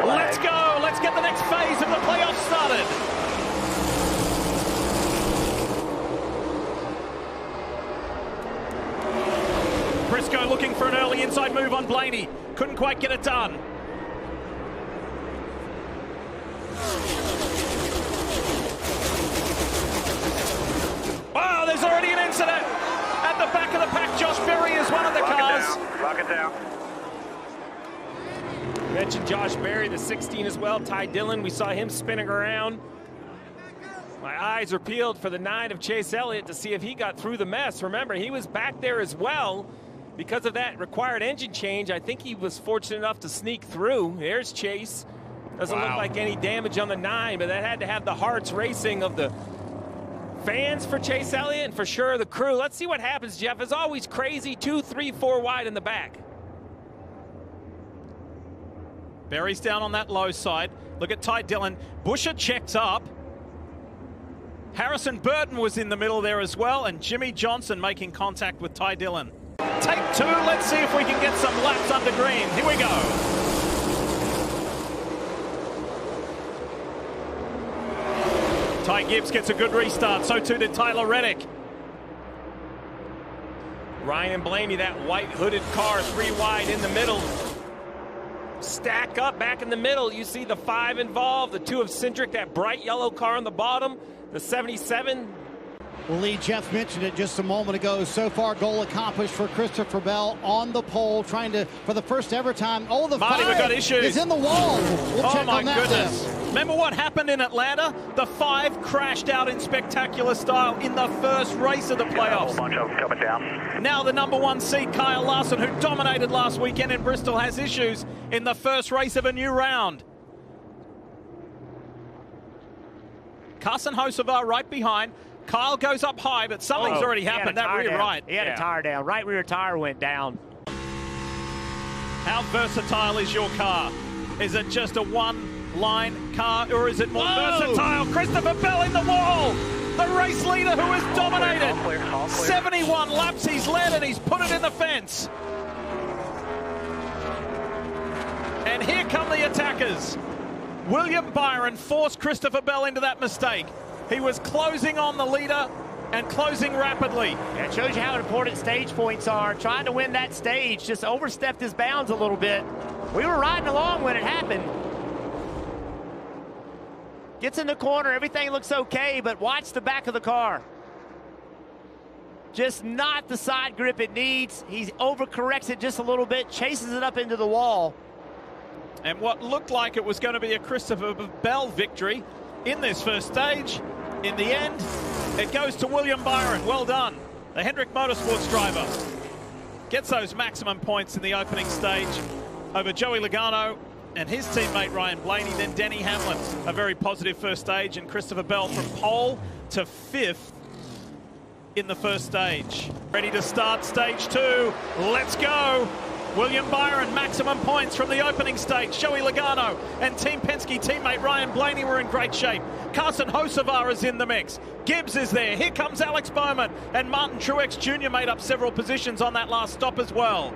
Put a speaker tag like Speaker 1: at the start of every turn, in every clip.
Speaker 1: Let's go. Let's get the next phase of the playoffs started. Briscoe looking for an early inside move on Blaney. Couldn't quite get it done. Wow, there's already an incident. At the back of the pack, Josh Berry is one of the cars.
Speaker 2: Lock it down.
Speaker 3: Mentioned Josh Berry, the 16 as well. Ty Dillon, we saw him spinning around. My eyes are peeled for the 9 of Chase Elliott to see if he got through the mess. Remember, he was back there as well. Because of that required engine change, I think he was fortunate enough to sneak through. There's Chase. Doesn't look like any damage on the 9, but that had to have the hearts racing of the fans for Chase Elliott and for sure the crew. Let's see what happens, Jeff. As always, crazy 2, 3, 4 wide in the back.
Speaker 1: Berry's down on that low side. Look at Ty Dillon. Buescher checks up. Harrison Burton was in the middle there as well, and Jimmy Johnson making contact with Ty Dillon. Take 2. Let's see if we can get some laps under green. Here we go. Ty Gibbs gets a good restart. So too did Tyler Reddick.
Speaker 3: Ryan and Blaney, that white hooded car, 3 wide in the middle. Stack up back in the middle. You see the 5 involved, the 2 of Cindric, that bright yellow car on the bottom, the 77.
Speaker 4: Well, Lee, Jeff mentioned it just a moment ago. So far, goal accomplished for Christopher Bell on the pole, trying to, for the first ever time. Oh, the
Speaker 1: Marty,
Speaker 4: 5
Speaker 1: we've got issues.
Speaker 4: is in the wall. We'll check
Speaker 1: my
Speaker 4: on that
Speaker 1: goodness.
Speaker 4: then.
Speaker 1: Remember what happened in Atlanta? The 5 crashed out in spectacular style in the first race of the playoffs.
Speaker 2: A whole bunch of them coming down.
Speaker 1: Now the number 1 seed, Kyle Larson, who dominated last weekend in Bristol, has issues in the first race of a new round. Carson Hocevar right behind. Kyle goes up high, but something's already happened. That rear right.
Speaker 5: He had a tire down. Right rear tire went down.
Speaker 1: How versatile is your car? Is it just a one-line car, or is it more versatile? Christopher Bell in the wall! The race leader who has dominated.
Speaker 2: All clear.
Speaker 1: 71 laps he's led, and he's put it in the fence. And here come the attackers. William Byron forced Christopher Bell into that mistake. He was closing on the leader and closing rapidly.
Speaker 5: That shows you how important stage points are. Trying to win that stage, just overstepped his bounds a little bit. We were riding along when it happened. Gets in the corner, everything looks okay, but watch the back of the car. Just not the side grip it needs. He overcorrects it just a little bit, chases it up into the wall.
Speaker 1: And what looked like it was going to be a Christopher Bell victory in this first stage, in the end, it goes to William Byron. Well done. The Hendrick Motorsports driver gets those maximum points in the opening stage over Joey Logano and his teammate Ryan Blaney, then Denny Hamlin. A very positive first stage, and Christopher Bell from pole to 5th in the first stage. Ready to start stage 2. Let's go. William Byron, maximum points from the opening stage. Joey Logano and Team Penske teammate Ryan Blaney were in great shape. Carson Hocevar is in the mix. Gibbs is there. Here comes Alex Bowman. And Martin Truex Jr. made up several positions on that last stop as well.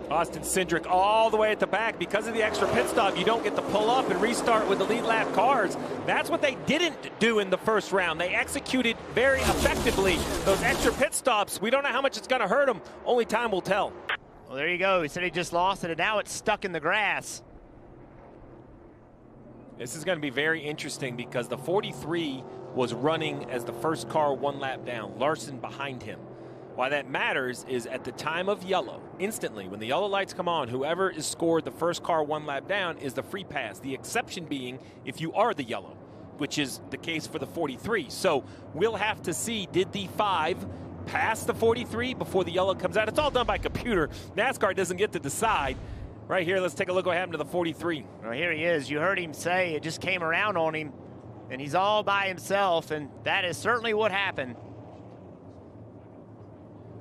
Speaker 3: Austin Cindric all the way at the back. Because of the extra pit stop, you don't get to pull up and restart with the lead lap cars. That's what they didn't do in the first round. They executed very effectively those extra pit stops. We don't know how much it's going to hurt them. Only time will tell.
Speaker 5: Well, there you go. He said he just lost it, and now it's stuck in the grass.
Speaker 3: This is going to be very interesting because the 43 was running as the first car 1 lap down. Larson behind him. Why that matters is at the time of yellow, instantly, when the yellow lights come on, whoever is scored the first car 1 lap down is the free pass. The exception being if you are the yellow, which is the case for the 43. So we'll have to see, did the 5 pass the 43 before the yellow comes out? It's all done by computer. NASCAR doesn't get to decide. Right here, let's take a look what happened to the 43.
Speaker 5: Well, here he is. You heard him say it just came around on him, and he's all by himself, and that is certainly what happened.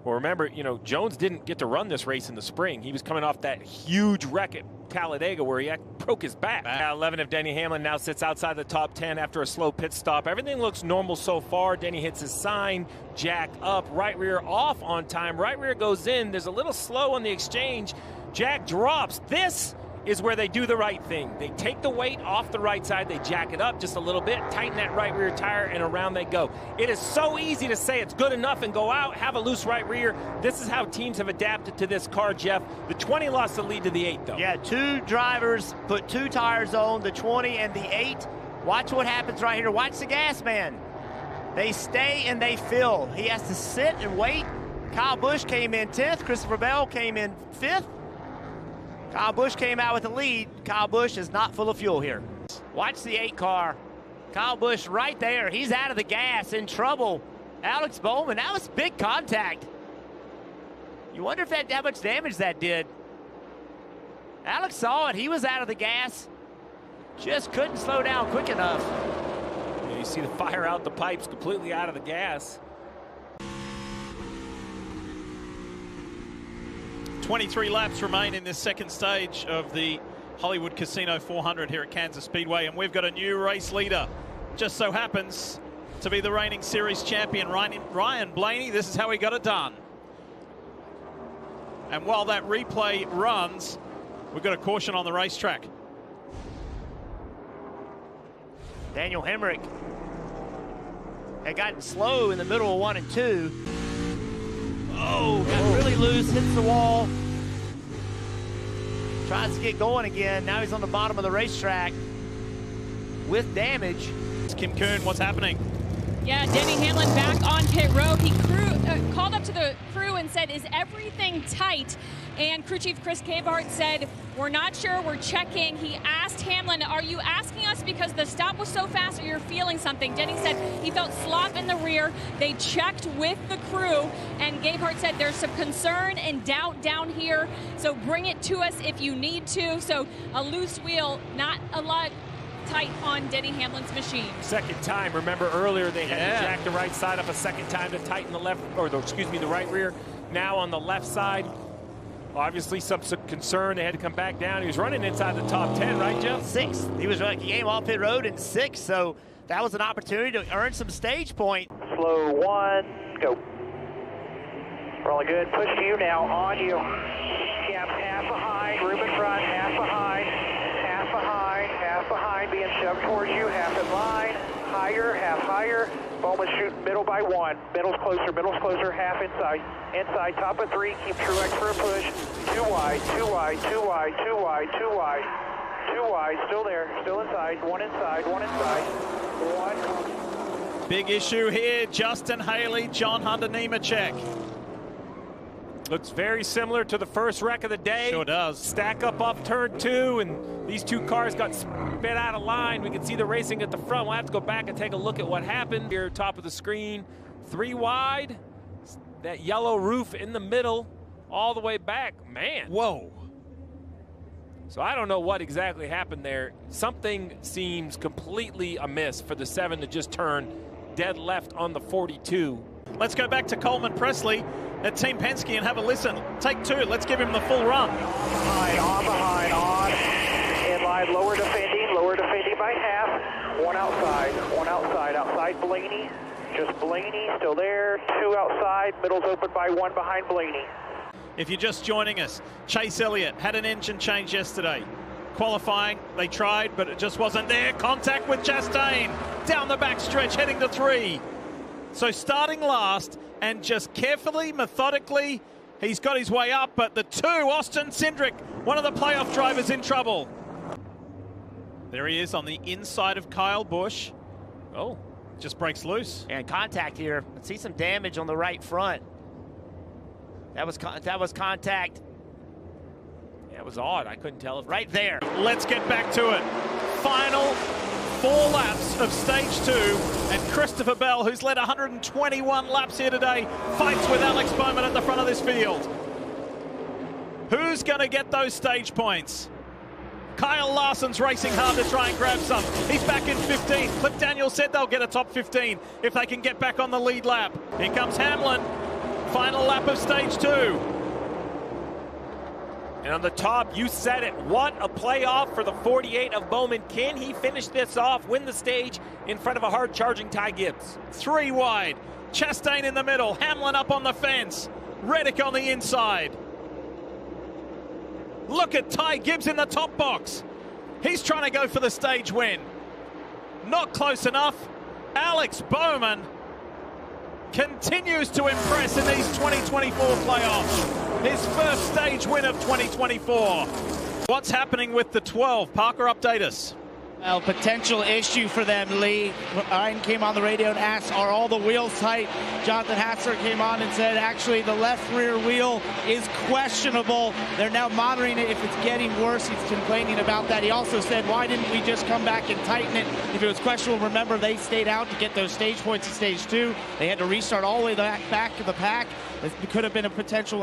Speaker 3: Well, remember, you know, Jones didn't get to run this race in the spring. He was coming off that huge wreck at Talladega where he broke his back. 11 of Denny Hamlin now sits outside the top 10 after a slow pit stop. Everything looks normal so far. Denny hits his sign, jack up, right rear off on time. Right rear goes in. There's a little slow on the exchange. Jack drops. This is where they do the right thing. They take the weight off the right side, they jack it up just a little bit, tighten that right rear tire, and around they go. It is so easy to say it's good enough and go out, have a loose right rear. This is how teams have adapted to this car, Jeff. The 20 lost the lead to the 8, though.
Speaker 5: Yeah, 2 drivers put 2 tires on, the 20 and the 8. Watch what happens right here. Watch the gas man. They stay and they fill. He has to sit and wait. Kyle Busch came in 10th. Christopher Bell came in 5th. Kyle Busch came out with the lead. Kyle Busch is not full of fuel here. Watch the 8 car. Kyle Busch right there. He's out of the gas, in trouble. Alex Bowman, that was big contact. You wonder if that how much damage that did. Alex saw it. He was out of the gas. Just couldn't slow down quick enough.
Speaker 3: Yeah, you see the fire out the pipes, completely out of the gas.
Speaker 1: 23 laps remain in this second stage of the Hollywood Casino 400 here at Kansas Speedway, and we've got a new race leader. Just so happens to be the reigning series champion, Ryan Blaney. This is how he got it done. And while that replay runs, we've got a caution on the racetrack.
Speaker 5: Daniel Hemrick had gotten slow in the middle of 1 and 2. Oh, got really loose, hits the wall. Tries to get going again. Now he's on the bottom of the racetrack with damage.
Speaker 1: Kim Coon, what's happening?
Speaker 6: Yeah, Denny Hamlin back on pit road. He called up to the crew and said, "Is everything tight?" And crew chief Chris Cabehart said, "We're not sure, we're checking." He asked Hamlin, "Are you asking us because the stop was so fast or you're feeling something?" Denny said he felt slop in the rear. They checked with the crew, and Cabehart said there's some concern and doubt down here, so bring it to us if you need to. So a loose wheel, not a lot tight on Denny Hamlin's machine.
Speaker 3: Second time. Remember earlier they had to jack the right side up a second time to tighten the left, or the, excuse me, the right rear. Now on the left side, obviously some concern. They had to come back down. He was running inside the top 10, right, Jeff?
Speaker 5: 6th. He was running. He came off pit road in 6th, so that was an opportunity to earn some stage point.
Speaker 2: Slow 1, go. Rolling good. Push to you now. On you. Gap half behind. Room in front. Half behind. Half behind. Half behind. Being shoved towards you. Half in line. Higher. Half higher. Bowman shooting middle by 1. Middle's closer. Middle's closer. Half inside. Inside. Top of 3. Keep Truex for a push. 2 wide. 2 wide. 2 wide. 2 wide. 2 wide. 2 wide. Still there. Still inside. 1 inside. 1 inside. 1.
Speaker 1: Big issue here. Justin Haley, John Hunter Nemechek.
Speaker 3: Looks very similar to the first wreck of the day.
Speaker 1: Sure does.
Speaker 3: Stack up off turn 2, and these 2 cars got spit out of line. We can see the racing at the front. We'll have to go back and take a look at what happened. Here, top of the screen, 3 wide. That yellow roof in the middle, all the way back. Man.
Speaker 1: Whoa.
Speaker 3: So I don't know what exactly happened there. Something seems completely amiss for the 7 to just turn dead left on the 42.
Speaker 1: Let's go back to Coleman Presley at Team Penske and have a listen. Take 2. Let's give him the full run.
Speaker 2: Behind, on. Inline, lower defending by half. 1 outside, 1 outside. Outside Blaney. Just Blaney, still there. 2 outside. Middle's open by 1 behind Blaney.
Speaker 1: If you're just joining us, Chase Elliott had an engine change yesterday. Qualifying, they tried, but it just wasn't there. Contact with Chastain down the backstretch, heading to 3. So starting last and just carefully, methodically, he's got his way up, but the 2, Austin Cindric, one of the playoff drivers, in trouble. There he is on the inside of Kyle Busch. Oh, just breaks loose.
Speaker 5: And contact here. Let's see some damage on the right front. That was contact.
Speaker 3: Yeah, it was odd. I couldn't tell if
Speaker 5: right there.
Speaker 1: Let's get back to it. Final 4 laps of stage 2, and Christopher Bell, who's led 121 laps here today, fights with Alex Bowman at the front of this field. Who's going to get those stage points? Kyle Larson's racing hard to try and grab some. He's back in 15. Cliff Daniels said they'll get a top 15 if they can get back on the lead lap. Here comes Hamlin. Final lap of stage 2.
Speaker 3: And on the top, you said it. What a playoff for the 48 of Bowman. Can he finish this off, win the stage in front of a hard-charging Ty Gibbs?
Speaker 1: 3 wide. Chastain in the middle. Hamlin up on the fence. Reddick on the inside. Look at Ty Gibbs in the top box. He's trying to go for the stage win. Not close enough. Alex Bowman continues to impress in these 2024 playoffs. His first stage win of 2024. What's happening with the 12? Parker, update us.
Speaker 7: Well, potential issue for them, Lee. Ryan came on the radio and asked, are all the wheels tight? Jonathan Hassler came on and said, actually, the left rear wheel is questionable. They're now monitoring it if it's getting worse. He's complaining about that. He also said, why didn't we just come back and tighten it if it was questionable? Remember, they stayed out to get those stage points in stage 2. They had to restart all the way back to the pack. It could have been a potential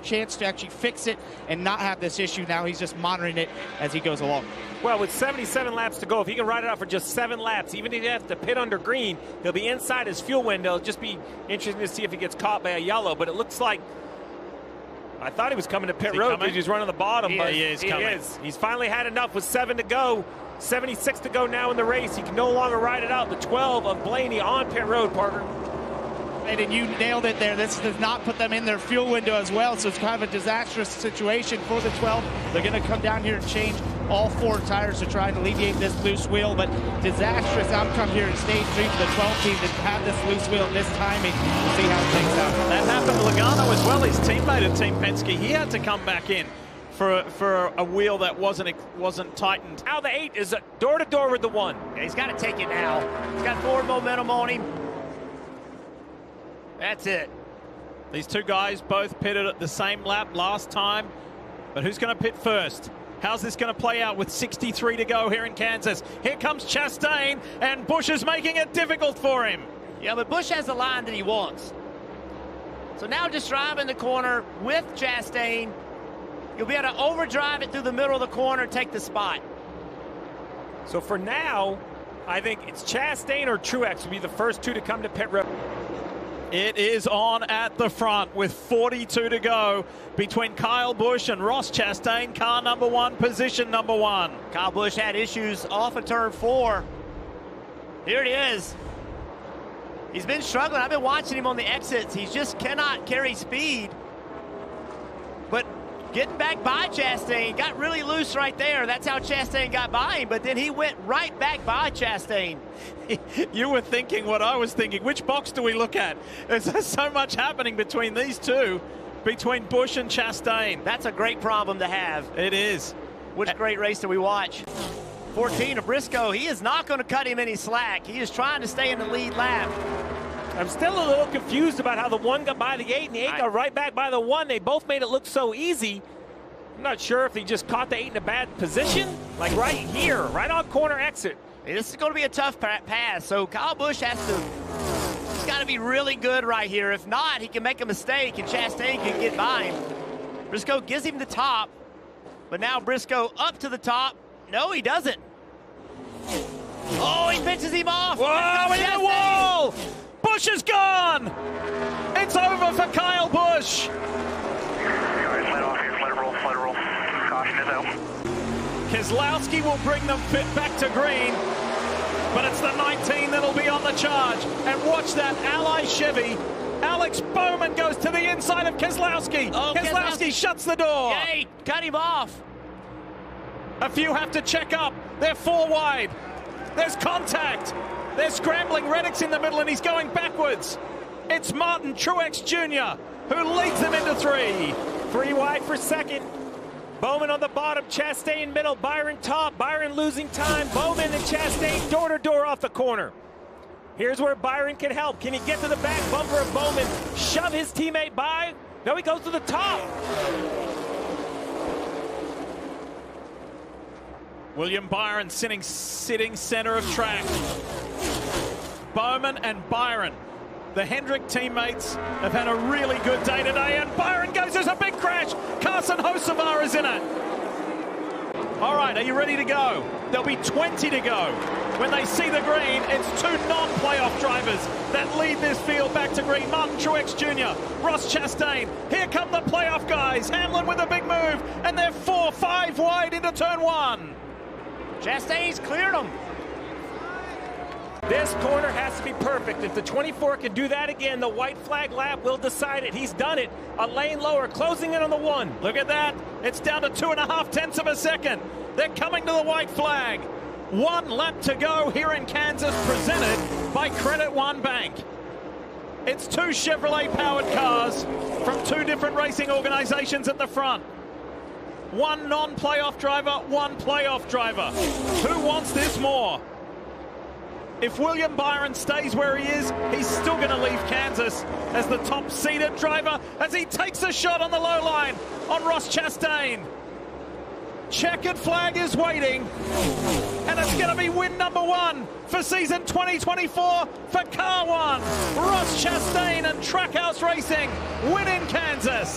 Speaker 7: chance to actually fix it and not have this issue. Now he's just monitoring it as he goes along.
Speaker 3: Well, with 77 laps to go, if he can ride it out for just 7 laps, even if he has to pit under green, he'll be inside his fuel window. It'll just be interesting to see if he gets caught by a yellow. But it looks like I thought he was coming to pit road because he's running the bottom. But he is coming. He's finally had enough with 7 to go. 76 to go now in the race. He can no longer ride it out. The 12 of Blaney on pit road, Parker.
Speaker 7: And you nailed it there. This does not put them in their fuel window as well, so it's kind of a disastrous situation for the 12. They're going to come down here and change all 4 tires to try and alleviate this loose wheel, but disastrous outcome here in stage 3 for the 12 team to have this loose wheel and this timing. We'll see how it takes out.
Speaker 1: That happened to Logano as well, his teammate at Team Penske. He had to come back in for a wheel that wasn't tightened.
Speaker 3: Now the 8 is door-to-door with the 1.
Speaker 5: Yeah, he's got to take it now. He's got forward momentum on him. That's it.
Speaker 1: These 2 guys both pitted at the same lap last time, but who's going to pit first? How's this going to play out with 63 to go here in Kansas? Here comes Chastain, and Busch is making it difficult for him.
Speaker 5: Yeah, but Busch has the line that he wants. So now just drive in the corner with Chastain. You'll be able to overdrive it through the middle of the corner, take the spot.
Speaker 3: So for now, I think it's Chastain or Truex will be the first 2 to come to pit road.
Speaker 1: It is on at the front with 42 to go between Kyle Busch and Ross Chastain, car number 1, position number 1.
Speaker 5: Kyle Busch had issues off of turn 4. Here it is. He's been struggling. I've been watching him on the exits. He just cannot carry speed. But getting back by Chastain, got really loose right there. That's how Chastain got by him, but then he went right back by Chastain.
Speaker 1: You were thinking what I was thinking. Which box do we look at? There's so much happening between these 2, between Busch and Chastain.
Speaker 5: That's a great problem to have.
Speaker 1: It is.
Speaker 5: Which great race do we watch? 14 of Briscoe. He is not going to cut him any slack. He is trying to stay in the lead lap.
Speaker 3: I'm still a little confused about how the 1 got by the 8 and the 8 got right back by the 1. They both made it look so easy. I'm not sure if he just caught the 8 in a bad position. Like right here, right on corner exit.
Speaker 5: This is going to be a tough pass, so Kyle Busch he's got to be really good right here. If not, he can make a mistake and Chastain can get by him. Briscoe gives him the top, but now Briscoe up to the top. No, he doesn't. Oh, he pitches him off.
Speaker 1: Whoa, in the wall! Busch is gone! It's over for Kyle Busch.
Speaker 2: Let off here, let it roll. Caution is out.
Speaker 1: Keselowski will bring them back to green, but it's the 19 that'll be on the charge. And watch that Ally Chevy. Alex Bowman goes to the inside of Keselowski.
Speaker 5: Oh,
Speaker 1: Keselowski shuts the door.
Speaker 5: Yay, cut him off.
Speaker 1: A few have to check up. They're 4 wide. There's contact. They're scrambling. Reddick's in the middle, and he's going backwards. It's Martin Truex Jr. who leads them into 3.
Speaker 3: 3 wide for second. Bowman on the bottom, Chastain middle, Byron top, Byron losing time, Bowman and Chastain door-to-door off the corner. Here's where Byron can help. Can he get to the back bumper of Bowman, shove his teammate by? No, he goes to the top.
Speaker 1: William Byron sitting center of track. Bowman and Byron, the Hendrick teammates, have had a really good day today, and Byron goes, there's a big crash. Carson Hocevar is in it. All right, are you ready to go? There'll be 20 to go. When they see the green, it's 2 non-playoff drivers that lead this field back to green. Martin Truex Jr., Ross Chastain. Here come the playoff guys. Hamlin with a big move, and they're 4-5 wide into turn 1.
Speaker 5: Chastain's cleared them.
Speaker 3: This corner has to be perfect. If the 24 can do that again, the white flag lap will decide it. He's done it. A lane lower, closing in on the 1.
Speaker 1: Look at that. It's down to 2.5 tenths of a second. They're coming to the white flag. 1 lap to go here in Kansas, presented by Credit One Bank. It's 2 Chevrolet-powered cars from 2 different racing organizations at the front. 1 non-playoff driver, 1 playoff driver. Who wants this more? If William Byron stays where he is, he's still going to leave Kansas as the top-seeded driver as he takes a shot on the low line on Ross Chastain. Checkered flag is waiting, and it's going to be win number 1 for season 2024 for Car One. Ross Chastain and Trackhouse Racing win in Kansas.